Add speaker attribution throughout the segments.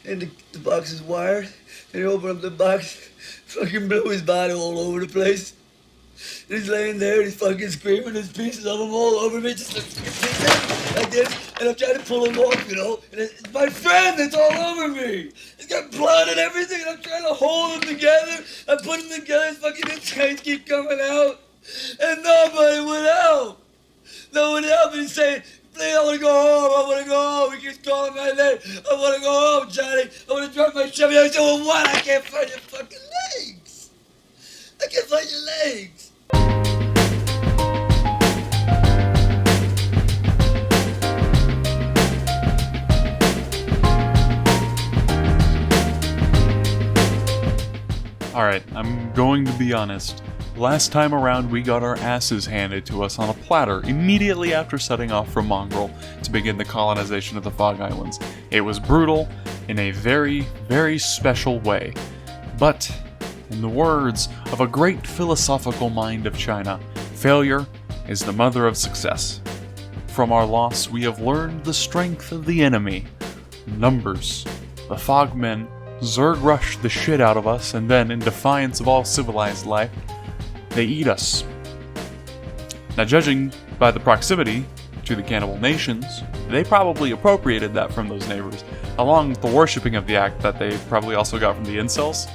Speaker 1: and the box is wired, and he opened up the box, fucking blew his body all over the place. And he's laying there and he's fucking screaming, there's pieces of him all over me, just like this, and I'm trying to pull him off, you know, and it's my friend that's all over me. He's got blood and everything, and I'm trying to hold him together. I put him together, his fucking insides keep coming out, and nobody would help. No one helped me saying, please, I want to go home, I want to go home. He keeps calling my name. I want to go home, Johnny. I want to drive my Chevy. I said, well, what? I can't find your fucking legs. I can't find your legs.
Speaker 2: Alright, I'm going to be honest. Last time around, we got our asses handed to us on a platter immediately after setting off from Mongrel to begin the colonization of the Fog Islands. It was brutal in a very, very special way. But, in the words of a great philosophical mind of China, failure is the mother of success. From our loss, we have learned the strength of the enemy. Numbers. The Fogmen Zerg rushed the shit out of us, and then, in defiance of all civilized life, they eat us. Now, judging by the proximity to the cannibal nations, they probably appropriated that from those neighbors, along with the worshipping of the act that they probably also got from the incels.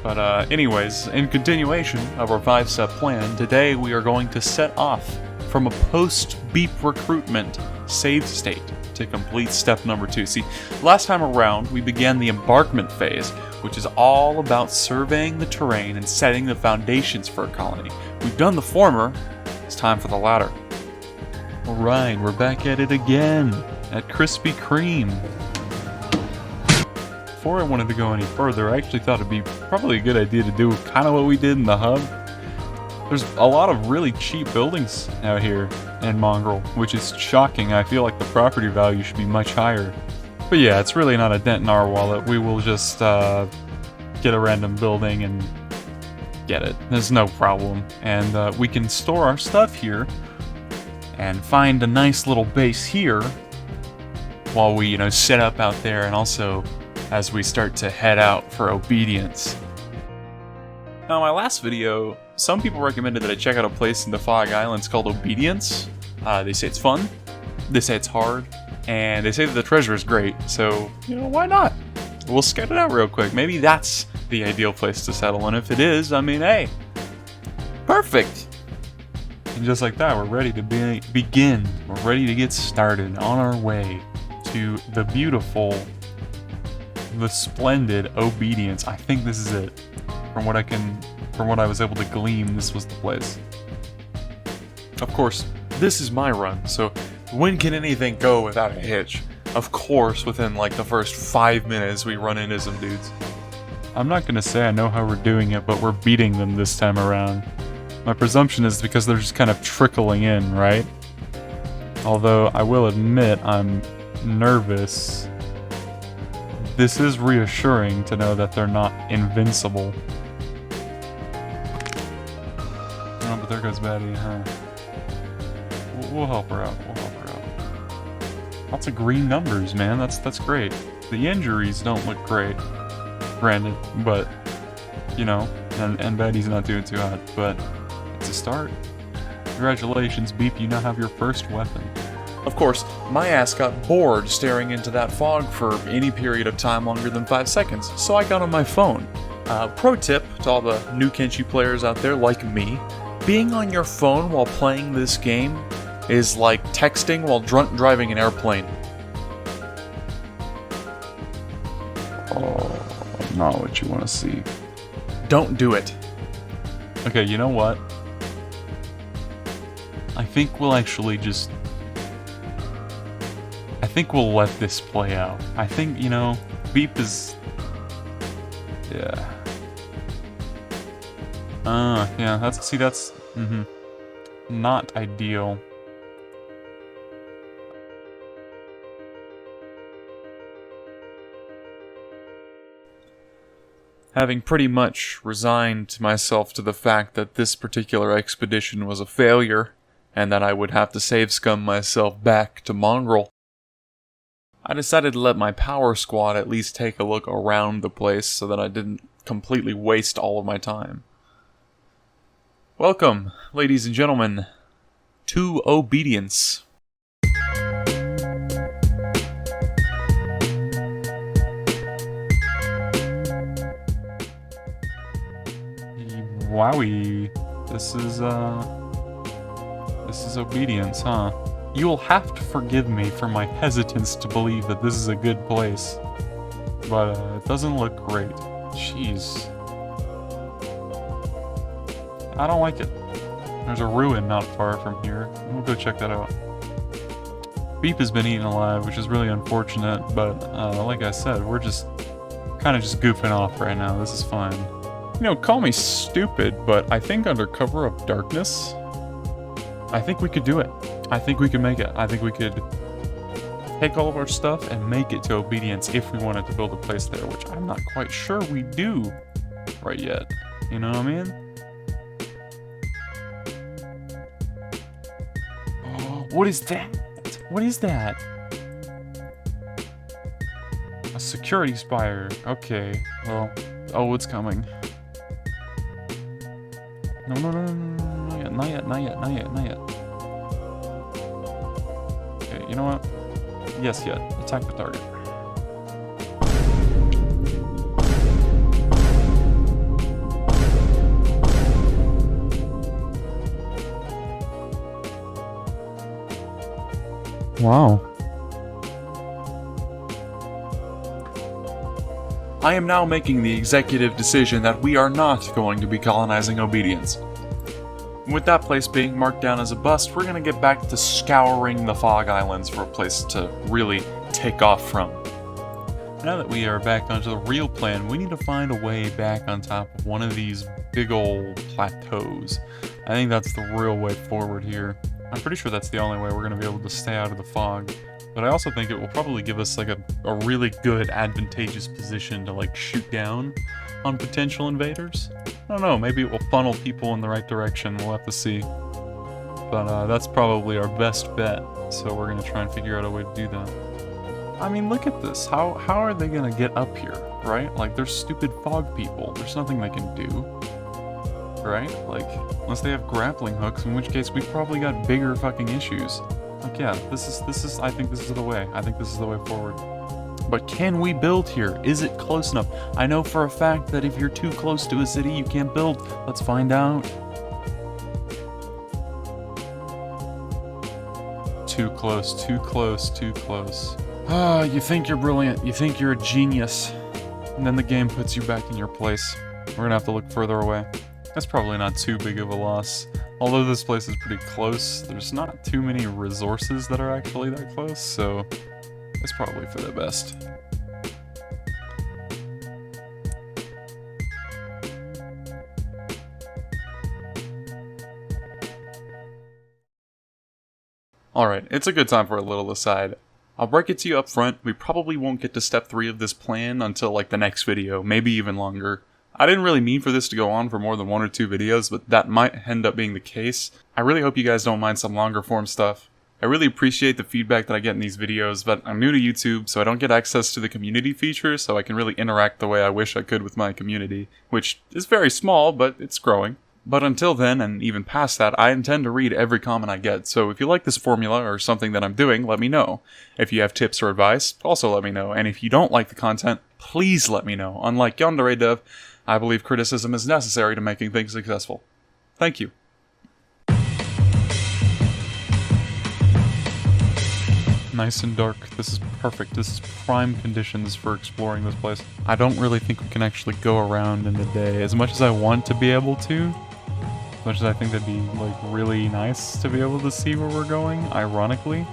Speaker 2: But anyways, in continuation of our 5-step plan, today we are going to set off from a post-beep recruitment saved state to complete step number 2. See, last time around we began the embarkment phase, which is all about surveying the terrain and setting the foundations for a colony. We've done the former, it's time for the latter. Alright, we're back at it again, at Krispy Kreme. Before I wanted to go any further, I actually thought it'd be probably a good idea to do kind of what we did in the hub. There's a lot of really cheap buildings out here in Mongrel, which is shocking. I feel like the property value should be much higher. But yeah, it's really not a dent in our wallet. We will just get a random building and get it. There's no problem. And we can store our stuff here and find a nice little base here while we, set up out there, and also as we start to head out for obedience. Now, in my last video, some people recommended that I check out a place in the Fog Islands called Obedience. They say it's fun, they say it's hard, and they say that the treasure is great, so, why not? We'll scout it out real quick. Maybe that's the ideal place to settle, and if it is, hey, perfect! And just like that, we're ready to begin. We're ready to get started on our way to the beautiful, the splendid Obedience. I think this is it. From what I was able to glean, this was the place. Of course, this is my run, so when can anything go without a hitch? Of course, within the first 5 minutes, we run into some dudes. I'm not gonna say I know how we're doing it, but we're beating them this time around. My presumption is because they're just kind of trickling in, right? Although, I will admit, I'm nervous. This is reassuring to know that they're not invincible. Oh, but there goes Batty, huh? We'll help her out, Lots of green numbers, man, that's great. The injuries don't look great, granted, but, and Batty's not doing too hot, but it's a start. Congratulations, Beep, you now have your first weapon. Of course, my ass got bored staring into that fog for any period of time longer than 5 seconds, so I got on my phone. Pro tip to all the new Kenshi players out there like me, being on your phone while playing this game is like texting while drunk driving an airplane. Oh, not what you want to see. Don't do it. Okay, you know what? I think we'll actually just... I think we'll let this play out. I think, Beep is... Yeah. Yeah, that's... Not ideal. Having pretty much resigned myself to the fact that this particular expedition was a failure, and that I would have to save scum myself back to Mongrel, I decided to let my power squad at least take a look around the place so that I didn't completely waste all of my time. Welcome, ladies and gentlemen, to Obedience. Wowie. This is Obedience, huh? You will have to forgive me for my hesitance to believe that this is a good place. But, it doesn't look great. Jeez. I don't like it. There's a ruin not far from here. We'll go check that out. Beep has been eaten alive, which is really unfortunate, but, like I said, we're just kind of just goofing off right now. This is fine. You know, call me stupid, but I think under cover of darkness, I think we could do it. I think we could make it. I think we could take all of our stuff and make it to Obedience if we wanted to build a place there, which I'm not quite sure we do right yet. You know what I mean? Oh, what is that? What is that? A security spire. Okay, well, oh, it's coming. No, no, no, no, no, not yet, not yet, not yet, not yet. Okay, you know what? Yes, yet. Attack the target. Wow. I am now making the executive decision that we are not going to be colonizing Obedience. With that place being marked down as a bust, we're going to get back to scouring the Fog Islands for a place to really take off from. Now that we are back onto the real plan, we need to find a way back on top of one of these big old plateaus. I think that's the real way forward here. I'm pretty sure that's the only way we're going to be able to stay out of the fog. But I also think it will probably give us like a really good advantageous position to like shoot down on potential invaders. I don't know, maybe it will funnel people in the right direction, we'll have to see. But that's probably our best bet, so we're going to try and figure out a way to do that. I mean, look at this, how are they going to get up here, right? Like, they're stupid fog people, there's nothing they can do, right? Like, unless they have grappling hooks, in which case we've probably got bigger fucking issues. Like, yeah, this is, I think this is the way. I think this is the way forward. But can we build here? Is it close enough? I know for a fact that if you're too close to a city, you can't build. Let's find out. Too close, too close, too close. Ah, you think you're brilliant. You think you're a genius. And then the game puts you back in your place. We're gonna have to look further away. That's probably not too big of a loss. Although this place is pretty close, there's not too many resources that are actually that close, so it's probably for the best. Alright, it's a good time for a little aside. I'll break it to you up front, we probably won't get to step 3 of this plan until like the next video, maybe even longer. I didn't really mean for this to go on for more than 1 or 2 videos, but that might end up being the case. I really hope you guys don't mind some longer form stuff. I really appreciate the feedback that I get in these videos, but I'm new to YouTube, so I don't get access to the community feature, so I can really interact the way I wish I could with my community, which is very small, but it's growing. But until then, and even past that, I intend to read every comment I get, so if you like this formula or something that I'm doing, let me know. If you have tips or advice, also let me know, and if you don't like the content, please let me know. Unlike Yandere Dev, I believe criticism is necessary to making things successful. Thank you. Nice and dark. This is perfect. This is prime conditions for exploring this place. I don't really think we can actually go around in the day. As much as I want to be able to, as much as I think that'd be like really nice to be able to see where we're going, ironically,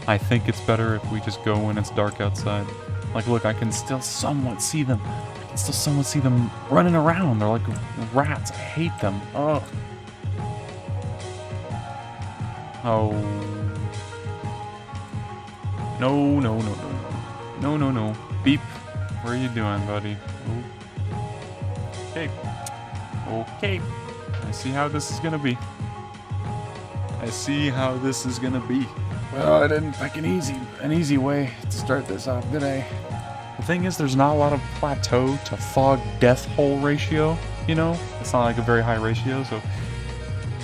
Speaker 2: I think it's better if we just go when it's dark outside. Like, look, I can still somewhat see them. I can still somewhat see them running around. They're like rats. I hate them. Ugh. Oh. No, no, no, no, no. No, no, no. Beep. What are you doing, buddy? Okay. Okay. I see how this is gonna be. I see how this is gonna be. Well, I didn't pick an easy way to start this off, did I? The thing is, there's not a lot of plateau to fog death hole ratio, you know? It's not like a very high ratio, so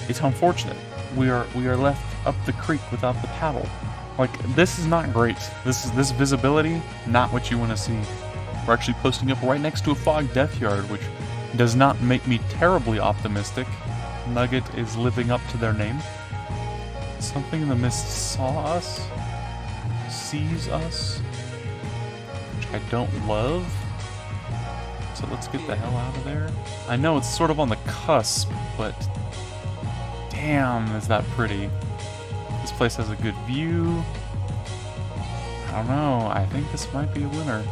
Speaker 2: it's unfortunate. We are left up the creek without the paddle. Like, this is not great. This visibility, not what you want to see. We're actually posting up right next to a fog death yard, which does not make me terribly optimistic. Nugget is living up to their name. Something in the mist saw us, sees us, which I don't love. So let's get the hell out of there. I know it's sort of on the cusp, but damn, is that pretty. This place has a good view. I don't know, I think this might be a winner.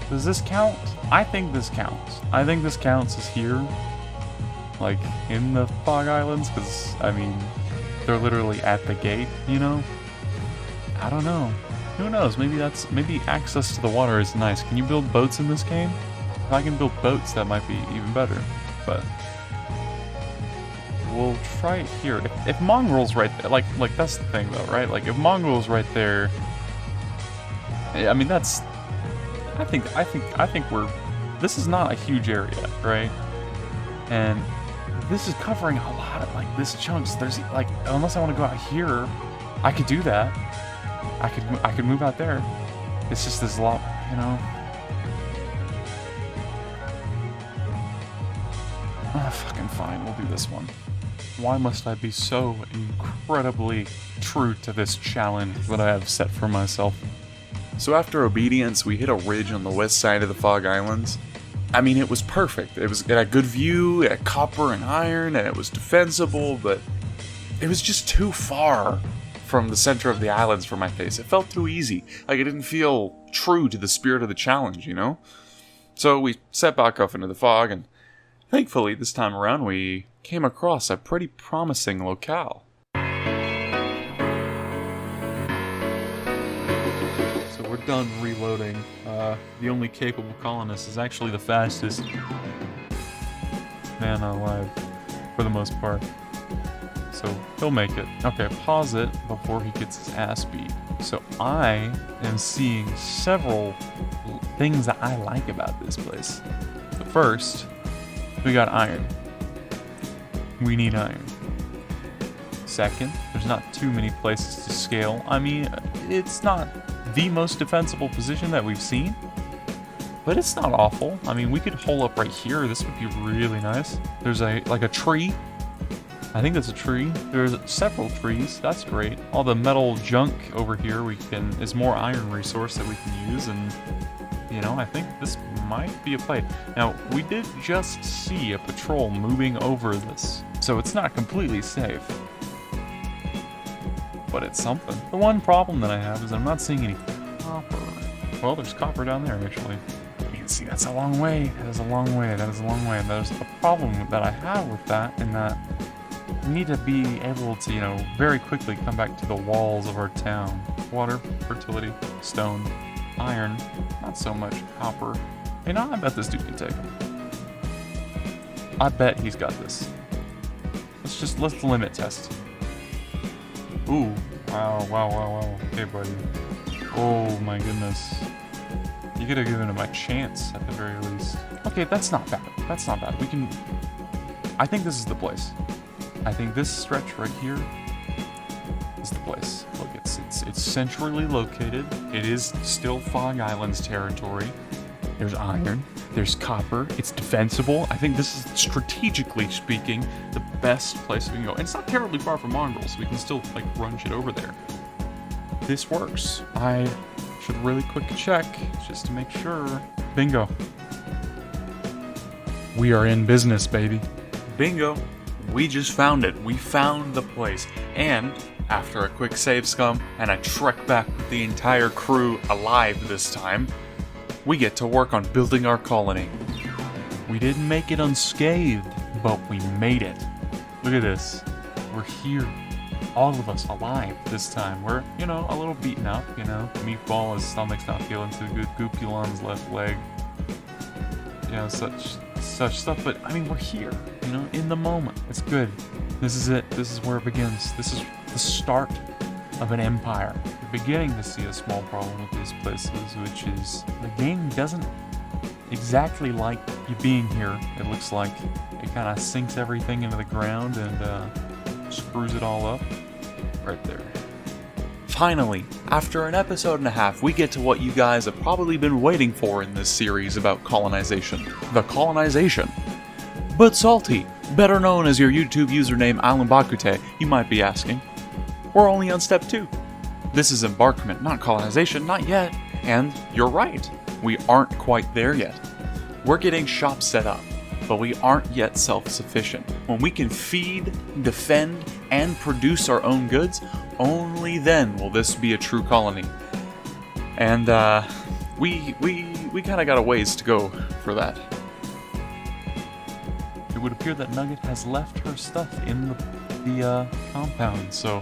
Speaker 2: Does this count? I think this counts. I think this counts as here, like in the Fog Islands, because I mean, they're literally at the gate, you know? I don't know. Who knows? Maybe access to the water is nice. Can you build boats in this game? If I can build boats, that might be even better. But we'll try it here. If Mongrel's right there, like that's the thing though, right? Like if Mongrel's right there, I mean that's. I think we're. This is not a huge area, right? And this is covering a lot of like this chunks. There's like unless I want to go out here, I could do that. I could move out there. It's just there's a lot, you know. Ah, fucking fine. We'll do this one. Why must I be so incredibly true to this challenge that I have set for myself? So after obedience, we hit a ridge on the west side of the Fog Islands. I mean, it was perfect. It had a good view, it had copper and iron, and it was defensible, but it was just too far from the center of the islands for my taste. It felt too easy. Like, it didn't feel true to the spirit of the challenge, you know? So we set back off into the fog, and thankfully, this time around, we came across a pretty promising locale. So we're done reloading. The only capable colonist is actually the fastest man alive, for the most part. So he'll make it. Okay, pause it before he gets his ass beat. So I am seeing several things that I like about this place. The first, we got iron. We need iron. Second, there's not too many places to scale. I mean, it's not the most defensible position that we've seen, but it's not awful. I mean, we could hole up right here. This would be really nice. There's a tree. I think that's a tree. There's several trees. That's great. All the metal junk over here is more iron resource that we can use, and you know, I think this might be a play. Now, we did just see a patrol moving over this, so it's not completely safe. But it's something. The one problem that I have is I'm not seeing any copper. Well, there's copper down there, actually. You can see that's a long way. That is a long way. That is a long way. There's a problem that I have with that, in that we need to be able to, you know, very quickly come back to the walls of our town. Water, fertility, stone, iron, not so much copper. You know, I bet this dude can take him. I bet he's got this. Let's limit test. Ooh, wow. Okay, buddy. Oh my goodness. You could have given him a chance at the very least. Okay, that's not bad. That's not bad. I think this is the place. I think this stretch right here is the place. Look, it's centrally located. It is still Fog Islands territory. There's iron. There's copper. It's defensible. I think this is, strategically speaking, the best place we can go. And it's not terribly far from Mongrel, so we can still, like, run shit over there. This works. I should really quick check, just to make sure. Bingo. We are in business, baby. Bingo. We just found it. We found the place. And after a quick save scum and a trek back with the entire crew alive this time, we get to work on building our colony. We didn't make it unscathed, but we made it. Look at this. We're here. All of us alive this time. We're, you know, a little beaten up, you know. Meatball, his stomach's not feeling too good. Goopulon's left leg. You know, such stuff. But, I mean, we're here, you know, in the moment. It's good. This is it. This is where it begins. This is the start of an empire. You're beginning to see a small problem with these places, which is the game doesn't exactly like you being here. It looks like it kind of sinks everything into the ground and screws it all up. Right there. Finally, after an episode and a half, we get to what you guys have probably been waiting for in this series about colonization. The colonization. But Salty, better known as your YouTube username Alan Bakute, you might be asking. We're only on step 2. This is embarkment, not colonization, not yet. And you're right, we aren't quite there yet. We're getting shops set up, but we aren't yet self-sufficient. When we can feed, defend, and produce our own goods, only then will this be a true colony. And we kind of got a ways to go for that. It would appear that Nugget has left her stuff in the compound, so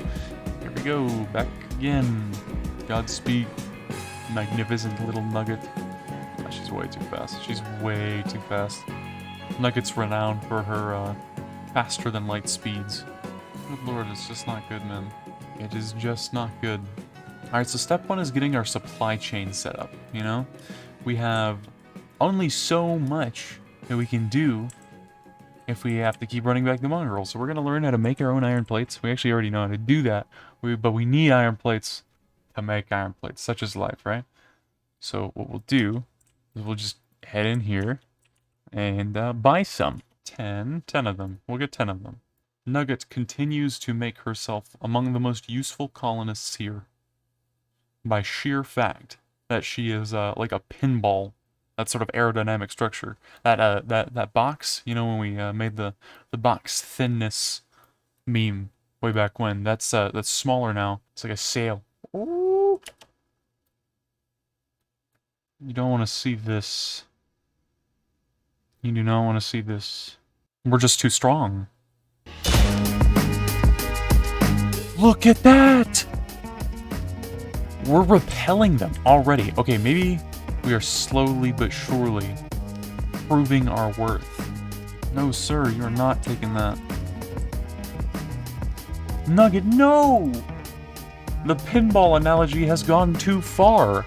Speaker 2: here we go, back again. Godspeed, magnificent little Nugget. Oh, she's way too fast. She's way too fast. Nugget's renowned for her faster than light speeds. Good lord, it's just not good, man. It is just not good. Alright, so step 1 is getting our supply chain set up, you know? We have only so much that we can do if we have to keep running back the mongrel. So we're going to learn how to make our own iron plates. We actually already know how to do that. But we need iron plates to make iron plates. Such is life, right? So what we'll do is we'll just head in here and buy some. 10 of them. We'll get 10 of them. Nugget continues to make herself among the most useful colonists here. By sheer fact that she is like a pinball. That sort of aerodynamic structure. That box, you know, when we made the box thinness meme way back when. That's smaller now. It's like a sail. Ooh. You don't want to see this. You do not want to see this. We're just too strong. Look at that! We're repelling them already. Okay, maybe we are slowly but surely proving our worth. No, sir, you're not taking that. Nugget, no! The pinball analogy has gone too far.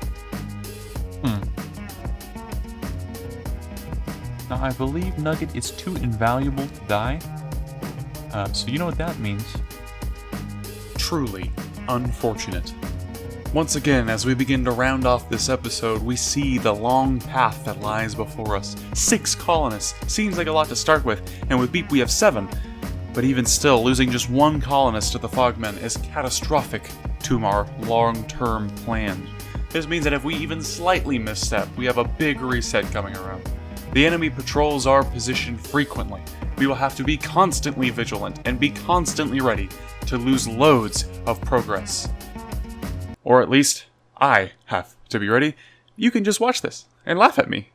Speaker 2: Now, I believe Nugget is too invaluable to die. So you know what that means. Truly unfortunate. Once again, as we begin to round off this episode, we see the long path that lies before us. 6 colonists. Seems like a lot to start with, and with Beep we have 7. But even still, losing just 1 colonist to the Fogmen is catastrophic to our long-term plan. This means that if we even slightly misstep, we have a big reset coming around. The enemy patrols our position frequently. We will have to be constantly vigilant and be constantly ready to lose loads of progress. Or at least, I have to be ready. You can just watch this and laugh at me.